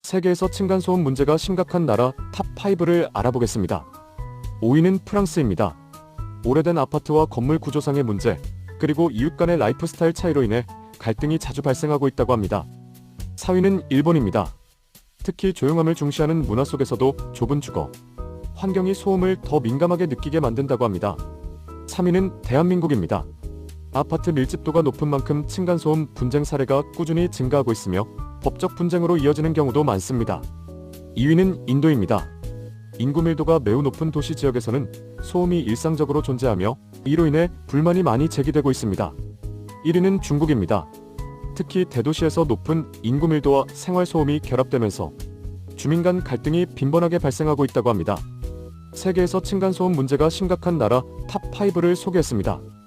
세계에서 층간소음 문제가 심각한 나라 탑5를 알아보겠습니다. 5위는 프랑스입니다. 오래된 아파트와 건물 구조상의 문제, 그리고 이웃 간의 라이프 스타일 차이로 인해 갈등이 자주 발생하고 있다고 합니다. 4위는 일본입니다. 특히 조용함을 중시하는 문화 속에서도 좁은 주거, 환경이 소음을 더 민감하게 느끼게 만든다고 합니다. 3위는 대한민국입니다. 아파트 밀집도가 높은 만큼 층간소음 분쟁 사례가 꾸준히 증가하고 있으며 법적 분쟁으로 이어지는 경우도 많습니다. 2위는 인도입니다. 인구 밀도가 매우 높은 도시 지역에서는 소음이 일상적으로 존재하며 이로 인해 불만이 많이 제기되고 있습니다. 1위는 중국입니다. 특히 대도시에서 높은 인구 밀도와 생활 소음이 결합되면서 주민 간 갈등이 빈번하게 발생하고 있다고 합니다. 세계에서 층간소음 문제가 심각한 나라 탑5를 소개했습니다.